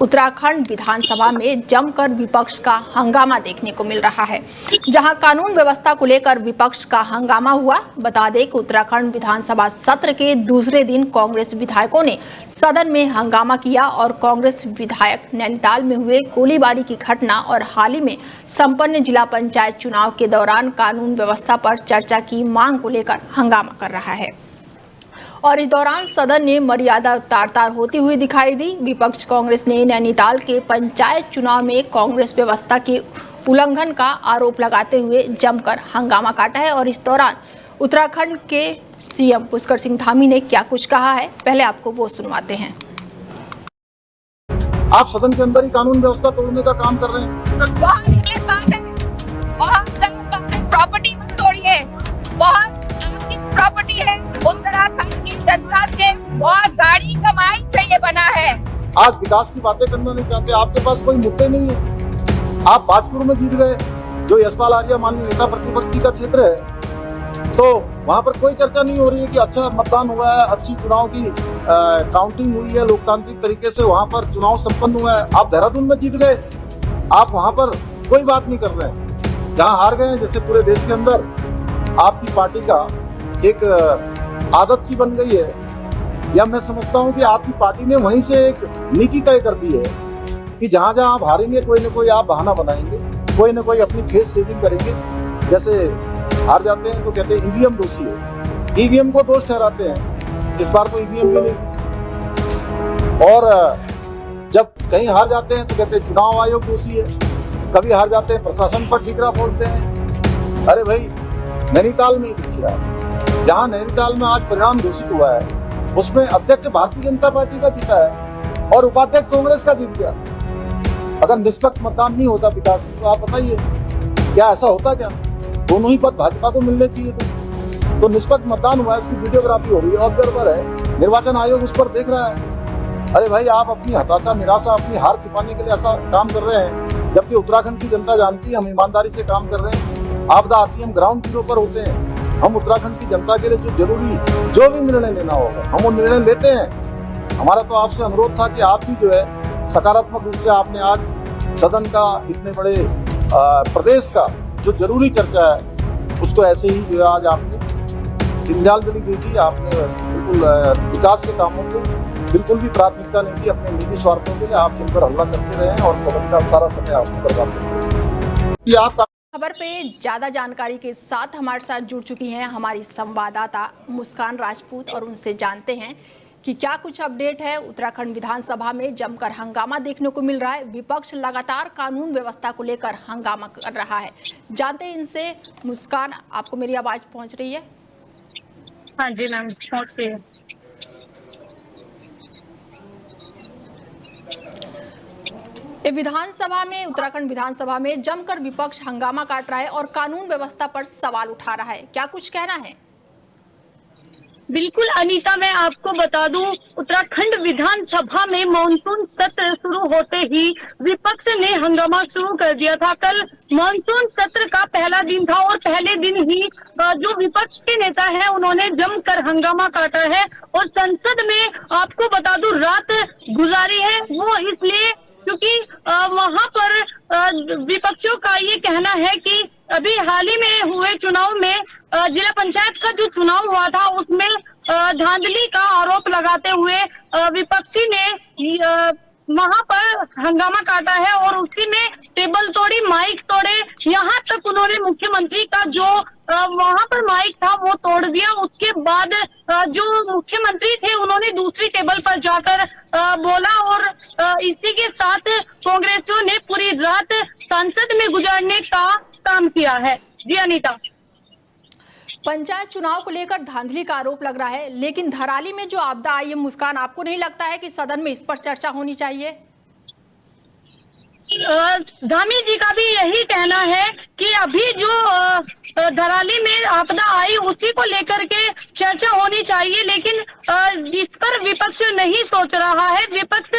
उत्तराखंड विधानसभा में जमकर विपक्ष का हंगामा देखने को मिल रहा है, जहां कानून व्यवस्था को लेकर विपक्ष का हंगामा हुआ। बता दें कि उत्तराखंड विधानसभा सत्र के दूसरे दिन कांग्रेस विधायकों ने सदन में हंगामा किया और कांग्रेस विधायक नैनीताल में हुए गोलीबारी की घटना और हाल ही में संपन्न जिला पंचायत चुनाव के दौरान कानून व्यवस्था पर चर्चा की मांग को लेकर हंगामा कर रहा है। और इस दौरान सदन ने मर्यादा तार तार होती हुई दिखाई दी। विपक्ष कांग्रेस ने नैनीताल के पंचायत चुनाव में कांग्रेस व्यवस्था के उल्लंघन का आरोप लगाते हुए जमकर हंगामा काटा है। और इस दौरान उत्तराखंड के सीएम पुष्कर सिंह धामी ने क्या कुछ कहा है, पहले आपको वो सुनवाते हैं। आप सदन के अंदर ही कानून व्यवस्था तोड़ने का काम कर रहे हैं। बहुत गलत बात है, बहुत गलत बात है। प्रॉपर्टी मत तोड़िए, बहुत आपकी प्रॉपर्टी है। उत्तराखंड की जनता से बहुत गाड़ी कमाई से ये बना है। आज विकास की बातें करना नहीं चाहते, आपके पास कोई मुद्दे नहीं है। आप बाजपुर में जीत गए, जो यशपाल आर्या माननीय नेता प्रतिपक्ष जी का क्षेत्र है, तो वहाँ पर कोई चर्चा नहीं हो रही है कि अच्छा मतदान हुआ है, अच्छी चुनाव की काउंटिंग हुई है, लोकतांत्रिक तरीके से वहाँ पर चुनाव संपन्न हुआ है। आप देहरादून में जीत गए, आप वहाँ पर कोई बात नहीं कर रहे हैं। जहाँ हार गए हैं, जैसे पूरे देश के अंदर आपकी पार्टी का एक आदत सी बन गई है, या मैं समझता हूँ कि आपकी पार्टी ने वहीं से एक नीति तय कर दी है कि जहाँ जहाँ आप हारेंगे कोई न कोई आप बहाना बनाएंगे, कोई न कोई अपनी फेस सेविंग करेंगे। जैसे हार जाते हैं तो कहते हैं ईवीएम दोषी है, ईवीएम को दोष ठहराते हैं। इस बार तो ईवीएम भी नहीं। और जब कहीं हार जाते हैं तो कहते हैं चुनाव आयोग दोषी है, कभी हार जाते हैं प्रशासन पर ठीकरा फोड़ते हैं। अरे भाई, नैनीताल में ही दिख रहा है, जहाँ नैनीताल में आज परिणाम घोषित हुआ है, उसमें अध्यक्ष भारतीय जनता पार्टी का जीता है और उपाध्यक्ष कांग्रेस का जीत गया। अगर निष्पक्ष मतदान नहीं होता विकास, तो आप बताइए क्या ऐसा होता? क्या दोनों ही पद भाजपा को मिलने चाहिए थे? तो निष्पक्ष मतदान हुआ है, उसकी वीडियोग्राफी हो रही है, ऑब्जर्वर है, निर्वाचन आयोग उस पर देख रहा है। अरे भाई, आप अपनी हताशा, निराशा, अपनी हार छिपाने के लिए ऐसा काम कर रहे हैं, जबकि उत्तराखंड की जनता जानती है हम ईमानदारी से काम कर रहे हैं। आपदा आती है, हम ग्राउंड जीरो पर होते हैं। हम उत्तराखंड की जनता के लिए जो भी निर्णय लेना होगा हम वो निर्णय लेते हैं। हमारा तो आपसे अनुरोध था कि आप भी जो है सकारात्मक रूप से आपने आज सदन का, इतने बड़े प्रदेश का जो जरूरी चर्चा है उसको ऐसे ही जो है आज आपने जंजालजली दी थी। आपने बिल्कुल विकास के कामों को बिल्कुल भी प्राथमिकता नहीं दी, अपने निजी स्वार्थों के लिए आप जिन पर हमला करते रहे और सदन का सारा समय आपको बर्बाद करते रहे। खबर पे ज्यादा जानकारी के साथ हमारे साथ जुड़ चुकी हैं हमारी संवाददाता मुस्कान राजपूत, और उनसे जानते हैं कि क्या कुछ अपडेट है। उत्तराखंड विधानसभा में जमकर हंगामा देखने को मिल रहा है, विपक्ष लगातार कानून व्यवस्था को लेकर हंगामा कर रहा है। जानते हैं इनसे। मुस्कान, आपको मेरी आवाज पहुंच रही है? हाँ जी मैम, पहुंच रही है। विधानसभा में, उत्तराखंड विधानसभा में जमकर विपक्ष हंगामा काट रहा है और कानून व्यवस्था पर सवाल उठा रहा है, क्या कुछ कहना है? बिल्कुल अनीता, मैं आपको बता दूं, उत्तराखंड विधानसभा में मानसून सत्र शुरू होते ही विपक्ष ने हंगामा शुरू कर दिया था। कल मानसून सत्र का पहला दिन था और पहले दिन ही जो विपक्ष के नेता हैं उन्होंने जमकर हंगामा काटा है और संसद में आपको बता दूं रात गुजारी है। वो इसलिए क्योंकि वहां पर विपक्षियों का ये कहना है कि अभी हाल ही में हुए चुनाव में जिला पंचायत का जो चुनाव हुआ था उसमें धांधली का आरोप लगाते हुए विपक्षी ने वहां पर हंगामा काटा है और उसी में टेबल तोड़ी, माइक तोड़े, यहाँ तक उन्होंने मुख्यमंत्री का जो वहां पर माइक था वो तोड़ दिया। उसके बाद जो मुख्यमंत्री थे उन्होंने दूसरी टेबल पर जाकर बोला और इसी के साथ कांग्रेसियों ने पूरी रात संसद में गुजारने का काम किया है। जी अनीता। पंचायत चुनाव को लेकर धांधली का आरोप लग रहा है, लेकिन धराली में जो आपदा आई है, मुस्कान, आपको नहीं लगता है कि सदन में इस पर चर्चा होनी चाहिए? धामी जी का भी यही कहना है कि अभी जो धराली में आपदा आई उसी को लेकर के चर्चा होनी चाहिए, लेकिन इस पर विपक्ष नहीं सोच रहा है। विपक्ष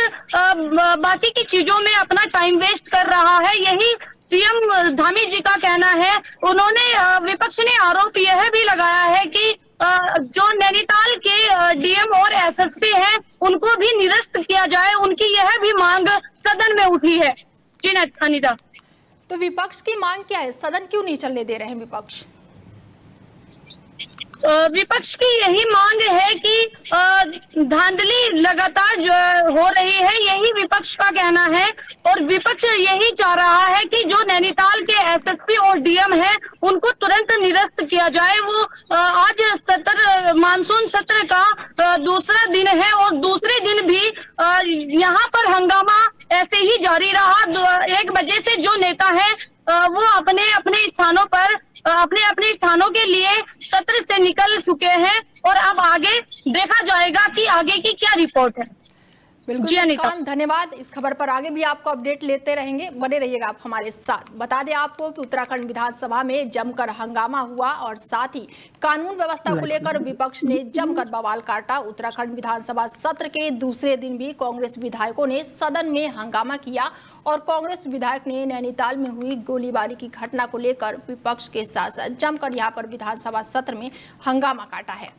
बाकी की चीजों में अपना टाइम वेस्ट कर रहा है, यही सीएम धामी जी का कहना है। उन्होंने विपक्ष ने आरोप यह भी लगाया है कि जो नैनीताल के डीएम और एसएसपी हैं उनको भी निरस्त किया जाए, उनकी यह भी मांग सदन में उठी है। जी अनिता। तो विपक्ष की मांग क्या है, सदन क्यों नहीं चलने दे रहे हैं विपक्ष? विपक्ष की यही मांग है कि धांधली लगातार जो हो रही है, यही विपक्ष का कहना है। और विपक्ष यही चाह रहा है कि जो नैनीताल के एसएसपी और डीएम है उनको तुरंत निरस्त किया जाए। वो आज मानसून सत्र का दूसरा दिन है और दूसरे दिन भी यहाँ पर हंगामा ऐसे ही जारी रहा। 1 बजे से जो नेता है वो अपने अपने स्थानों पर अपने स्थानों के लिए सत्र से निकल चुके हैं और अब आगे देखा जाएगा कि आगे की क्या रिपोर्ट है। बिल्कुल मुस्कान, धन्यवाद। इस खबर पर आगे भी आपको अपडेट लेते रहेंगे, बने रहिएगा आप हमारे साथ। बता दें आपको कि उत्तराखंड विधानसभा में जमकर हंगामा हुआ और साथ ही कानून व्यवस्था को लेकर विपक्ष ने जमकर बवाल काटा। उत्तराखंड विधानसभा सत्र के दूसरे दिन भी कांग्रेस विधायकों ने सदन में हंगामा किया और कांग्रेस विधायक ने नैनीताल में हुई गोलीबारी की घटना को लेकर विपक्ष के साथ जमकर यहाँ पर विधानसभा सत्र में हंगामा काटा है।